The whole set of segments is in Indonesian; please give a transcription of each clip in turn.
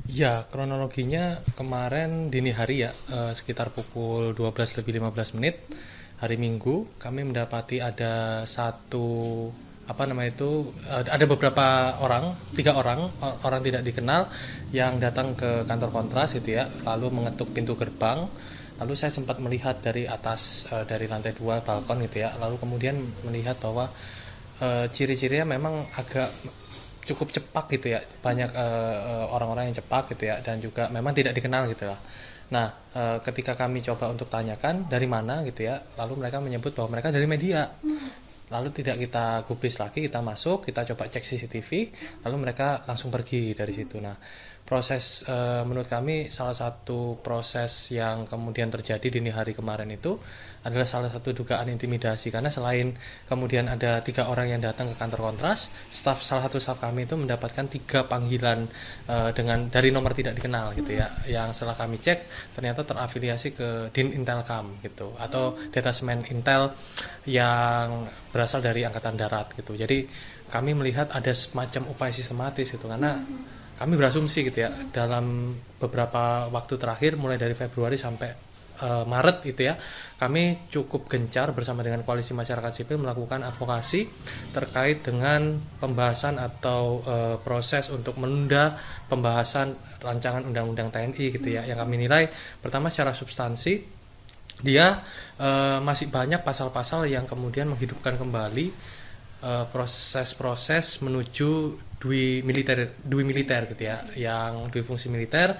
Ya, kronologinya kemarin dini hari ya, sekitar pukul 12 lebih 15 menit, hari Minggu, kami mendapati ada satu, apa namanya itu, ada beberapa orang, 3 orang, orang tidak dikenal, yang datang ke kantor kontras gitu ya, lalu mengetuk pintu gerbang, lalu saya sempat melihat dari atas, dari lantai 2 balkon gitu ya, lalu kemudian melihat bahwa ciri-cirinya memang agak cukup cepat gitu ya, banyak orang-orang yang cepat gitu ya, dan juga memang tidak dikenal gitu lah. Nah, ketika kami coba untuk tanyakan dari mana gitu ya, lalu mereka menyebut bahwa mereka dari media. Lalu tidak kita gubris lagi, kita masuk, kita coba cek CCTV, lalu mereka langsung pergi dari situ. Nah, proses menurut kami salah satu proses yang kemudian terjadi dini hari kemarin itu adalah salah satu dugaan intimidasi, karena selain kemudian ada 3 orang yang datang ke kantor kontras, salah satu staf kami itu mendapatkan 3 panggilan dengan dari nomor tidak dikenal gitu ya, yang setelah kami cek ternyata terafiliasi ke Din Intelkam gitu, atau detasemen Intel yang berasal dari Angkatan Darat gitu. Jadi kami melihat ada semacam upaya sistematis gitu, karena kami berasumsi gitu ya, dalam beberapa waktu terakhir mulai dari Februari sampai Maret itu ya, kami cukup gencar bersama dengan koalisi masyarakat sipil melakukan advokasi terkait dengan pembahasan atau proses untuk menunda pembahasan rancangan undang-undang TNI gitu ya, yang kami nilai pertama secara substansi dia masih banyak pasal-pasal yang kemudian menghidupkan kembali proses-proses menuju dui militer gitu ya, yang dui fungsi militer,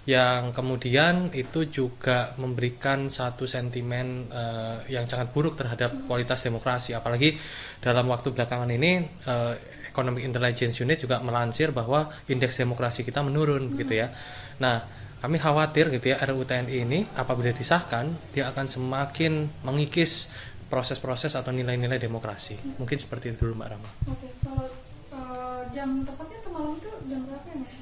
yang kemudian itu juga memberikan satu sentimen yang sangat buruk terhadap kualitas demokrasi, apalagi dalam waktu belakangan ini Economic Intelligence Unit juga melansir bahwa indeks demokrasi kita menurun gitu ya. Nah, kami khawatir gitu ya, RUU TNI ini apabila disahkan dia akan semakin mengikis proses-proses atau nilai-nilai demokrasi. Mungkin seperti itu dulu Mbak Rama. Oke, kalau jam tepatnya ke malam itu jam berapa ya Mas?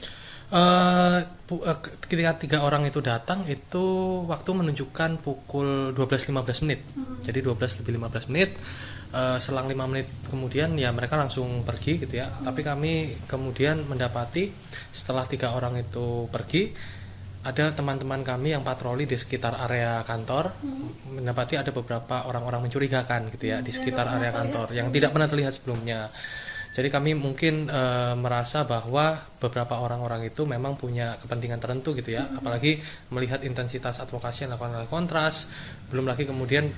Ketika 3 orang itu datang itu waktu menunjukkan pukul 12.15 menit. Jadi 12 lebih 15 menit. Selang 5 menit kemudian ya mereka langsung pergi gitu ya. Tapi kami kemudian mendapati setelah 3 orang itu pergi, ada teman-teman kami yang patroli di sekitar area kantor, mendapati ada beberapa orang-orang mencurigakan gitu ya di sekitar area kantor yang tidak pernah terlihat sebelumnya. Jadi kami mungkin merasa bahwa beberapa orang-orang itu memang punya kepentingan tertentu gitu ya, apalagi melihat intensitas advokasi yang dilakukan oleh kontras, belum lagi kemudian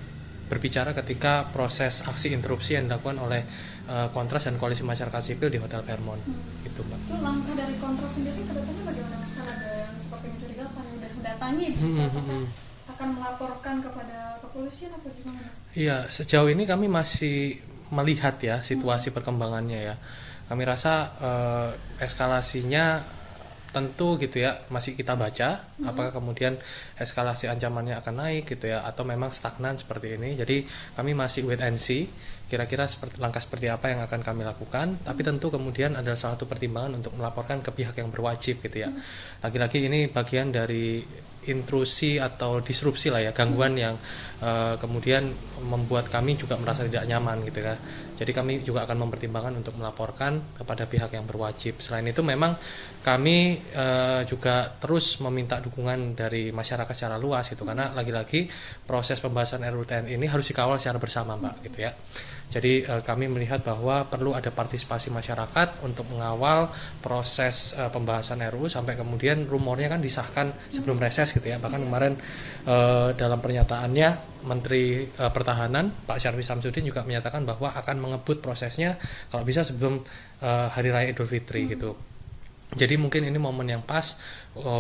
berbicara ketika proses aksi interupsi yang dilakukan oleh kontras dan koalisi masyarakat sipil di Hotel Fairmont. Itu Mbak. Itu langkah dari kontras sendiri ke depannya bagaimana Mas? Kan ada yang seperti mencurigakan, udah mendatangi, apakah akan melaporkan kepada kepolisian atau gimana? Iya, sejauh ini kami masih melihat ya situasi perkembangannya ya. Kami rasa eskalasinya tentu gitu ya masih kita baca, apakah kemudian eskalasi ancamannya akan naik gitu ya, atau memang stagnan seperti ini. Jadi kami masih wait and see kira-kira langkah seperti apa yang akan kami lakukan, tapi tentu kemudian adalah salah satu pertimbangan untuk melaporkan ke pihak yang berwajib gitu ya. Lagi-lagi ini bagian dari intrusi atau disrupsi lah ya, gangguan yang kemudian membuat kami juga merasa tidak nyaman gitu ya. Jadi kami juga akan mempertimbangkan untuk melaporkan kepada pihak yang berwajib. Selain itu memang kami juga terus meminta dukungan dari masyarakat secara luas gitu, karena lagi-lagi proses pembahasan RUU TNI ini harus dikawal secara bersama Mbak gitu ya. Jadi kami melihat bahwa perlu ada partisipasi masyarakat untuk mengawal proses pembahasan RUU sampai kemudian rumornya kan disahkan sebelum reses gitu ya. Bahkan kemarin dalam pernyataannya Menteri Pertahanan Pak Syarwi Samsudin juga menyatakan bahwa akan mengebut prosesnya kalau bisa sebelum Hari Raya Idul Fitri gitu. Jadi mungkin ini momen yang pas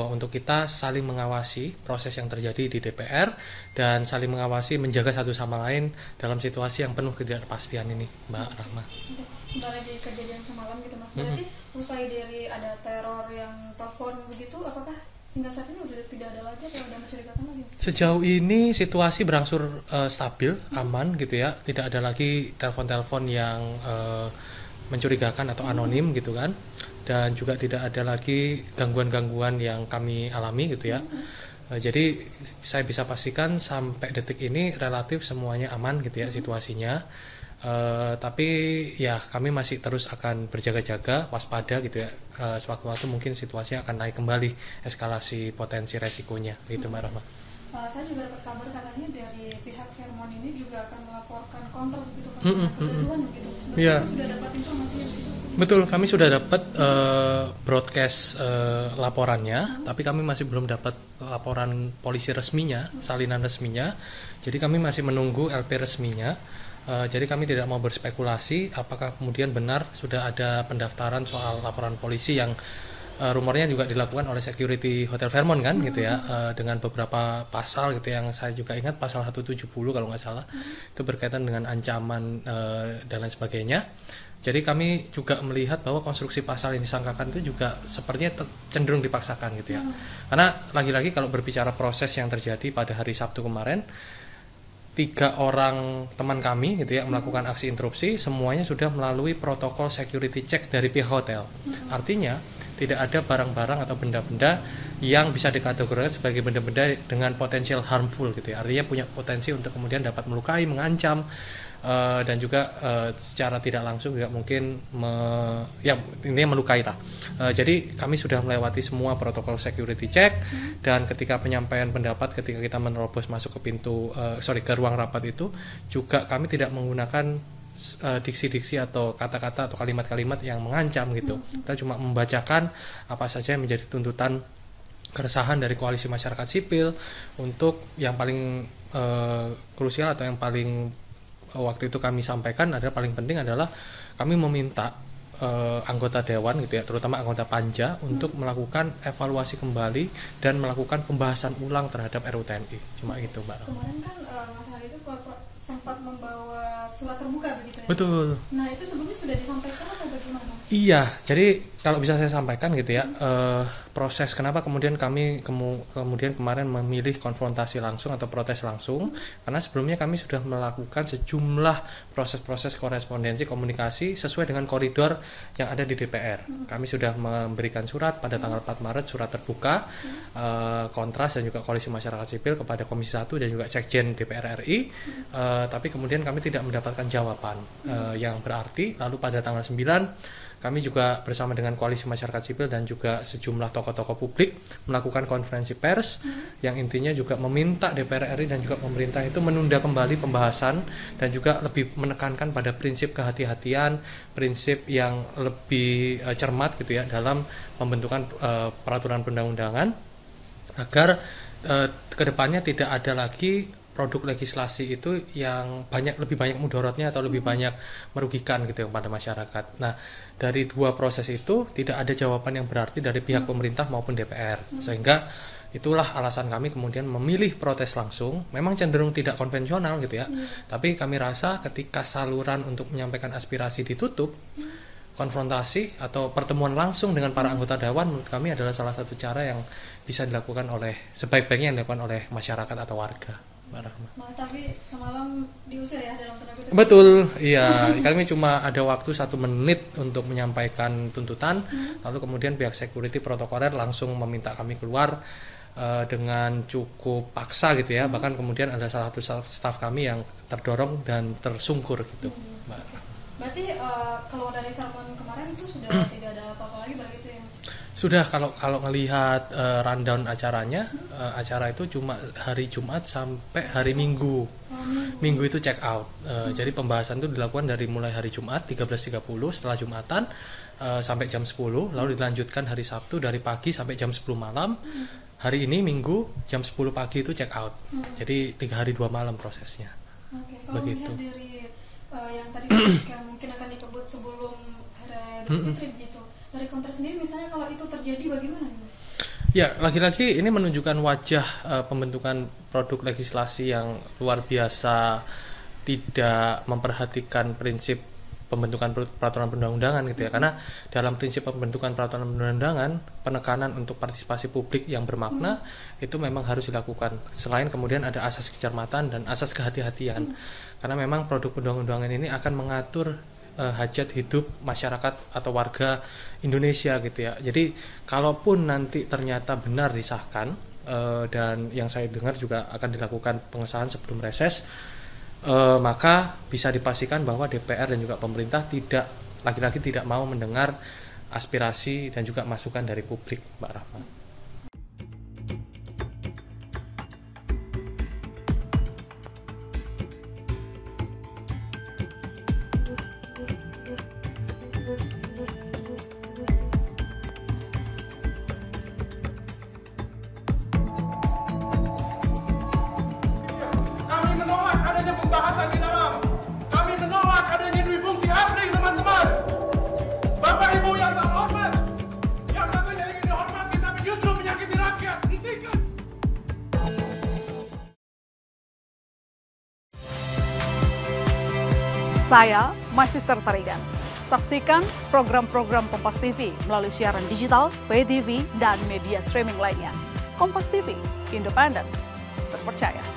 untuk kita saling mengawasi proses yang terjadi di DPR dan saling mengawasi menjaga satu sama lain dalam situasi yang penuh ketidakpastian ini, Mbak Rahma. Kembali lagi kejadian semalam gitu Mas. Berarti usai dari ada teror yang telepon begitu, apakah hingga saat ini udah tidak ada lagi atau ada mencurigakan lagi? Sejauh ini situasi berangsur stabil, aman gitu ya. Tidak ada lagi telepon-telepon yang mencurigakan atau anonim gitu kan, dan juga tidak ada lagi gangguan-gangguan yang kami alami gitu ya. Jadi saya bisa pastikan sampai detik ini relatif semuanya aman gitu ya situasinya. Tapi ya kami masih terus akan berjaga-jaga, waspada gitu ya. Sewaktu-waktu mungkin situasinya akan naik kembali, eskalasi potensi resikonya, gitu Mbak Rahma. Saya juga dapat kabar katanya dari pihak Fairmont ini juga akan melaporkan kontras gitu kan, kegaduhan gitu. Iya. Sudah dapat informasinya gitu. Betul, kami sudah dapat broadcast laporannya, tapi kami masih belum dapat laporan polisi resminya, salinan resminya. Jadi kami masih menunggu LP resminya. Jadi kami tidak mau berspekulasi apakah kemudian benar sudah ada pendaftaran soal laporan polisi yang rumornya juga dilakukan oleh security Hotel Fairmont kan gitu ya, dengan beberapa pasal gitu yang saya juga ingat, pasal 170 kalau nggak salah, itu berkaitan dengan ancaman dan lain sebagainya. Jadi kami juga melihat bahwa konstruksi pasal yang disangkakan itu juga sepertinya cenderung dipaksakan gitu ya. Karena lagi-lagi kalau berbicara proses yang terjadi pada hari Sabtu kemarin, 3 orang teman kami gitu ya melakukan aksi interupsi, semuanya sudah melalui protokol security check dari pihak hotel. Artinya tidak ada barang-barang atau benda-benda yang bisa dikategorikan sebagai benda-benda dengan potensial harmful gitu ya. Artinya punya potensi untuk kemudian dapat melukai, mengancam, dan juga secara tidak langsung juga mungkin intinya melukai lah. Jadi kami sudah melewati semua protokol security check, dan ketika penyampaian pendapat, ketika kita menerobos masuk ke ke ruang rapat itu juga kami tidak menggunakan diksi-diksi atau kata-kata atau kalimat-kalimat yang mengancam gitu. Kita cuma membacakan apa saja yang menjadi tuntutan keresahan dari koalisi masyarakat sipil untuk yang paling krusial atau yang paling waktu itu kami sampaikan adalah paling penting adalah kami meminta anggota dewan gitu ya, terutama anggota panja untuk melakukan evaluasi kembali dan melakukan pembahasan ulang terhadap RUU TNI. Cuma gitu Mbak. Kemarin kan Mas Hari itu sempat membawa surat terbuka begitu ya? Betul. Nah itu sebelumnya sudah disampaikan atau bagaimana? Iya, jadi kalau bisa saya sampaikan gitu ya, proses kenapa kemudian kami kemudian kemarin memilih konfrontasi langsung atau protes langsung, karena sebelumnya kami sudah melakukan sejumlah proses-proses korespondensi komunikasi sesuai dengan koridor yang ada di DPR. Kami sudah memberikan surat pada tanggal 4 Maret, surat terbuka Kontras dan juga Koalisi Masyarakat Sipil kepada Komisi 1 dan juga Sekjen DPR RI, tapi kemudian kami tidak mendapatkan jawaban yang berarti. Lalu pada tanggal 9 kami juga bersama dengan Koalisi Masyarakat Sipil dan juga sejumlah tokoh-tokoh publik melakukan konferensi pers yang intinya juga meminta DPR RI dan juga pemerintah itu menunda kembali pembahasan dan juga lebih menekankan pada prinsip kehati-hatian, prinsip yang lebih cermat gitu ya dalam pembentukan peraturan perundang-undangan, agar kedepannya tidak ada lagi produk legislasi itu yang lebih banyak mudorotnya atau lebih banyak merugikan gitu pada masyarakat. Nah, dari 2 proses itu tidak ada jawaban yang berarti dari pihak pemerintah maupun DPR. Sehingga itulah alasan kami kemudian memilih protes langsung. Memang cenderung tidak konvensional gitu ya. Tapi kami rasa ketika saluran untuk menyampaikan aspirasi ditutup, konfrontasi atau pertemuan langsung dengan para anggota dewan menurut kami adalah salah satu cara yang bisa dilakukan sebaik-baiknya yang dilakukan oleh masyarakat atau warga. Tapi semalam diusir ya dalam tanda kutip. Betul, iya. Kami cuma ada waktu 1 menit untuk menyampaikan tuntutan, lalu kemudian pihak security protokoler langsung meminta kami keluar dengan cukup paksa gitu ya. Bahkan kemudian ada salah satu staf kami yang terdorong dan tersungkur gitu, Mbak. Berarti kalau dari sermon kemarin itu sudah tidak ada apa-apa lagi berarti itu ya? Sudah, kalau ngelihat rundown acaranya, acara itu cuma hari Jumat sampai hari Minggu. Minggu itu check out. Jadi pembahasan itu dilakukan dari mulai hari Jumat 13.30 setelah Jumatan sampai jam 10, lalu dilanjutkan hari Sabtu dari pagi sampai jam 10 malam. Hari ini Minggu jam 10 pagi itu check out. Jadi 3 hari 2 malam prosesnya. Kalau begitu. Lihat dari yang tadi yang mungkin akan dikebut sebelum hari Fitri gitu. Dari Kontras sendiri misalnya kalau itu terjadi bagaimana? Ya, lagi-lagi ini menunjukkan wajah pembentukan produk legislasi yang luar biasa, tidak memperhatikan prinsip pembentukan peraturan perundang-undangan gitu ya. Karena dalam prinsip pembentukan peraturan perundang-undangan, penekanan untuk partisipasi publik yang bermakna itu memang harus dilakukan. Selain kemudian ada asas kecermatan dan asas kehati-hatian. Karena memang produk perundang-undangan ini akan mengatur hajat hidup masyarakat atau warga Indonesia gitu ya. Jadi kalaupun nanti ternyata benar disahkan, dan yang saya dengar juga akan dilakukan pengesahan sebelum reses, maka bisa dipastikan bahwa DPR dan juga pemerintah lagi-lagi tidak mau mendengar aspirasi dan juga masukan dari publik, Mbak Rahma. Saya, My Sister Tarigan. Saksikan program-program Kompas TV melalui siaran digital, pay TV, dan media streaming lainnya. Kompas TV, independen, terpercaya.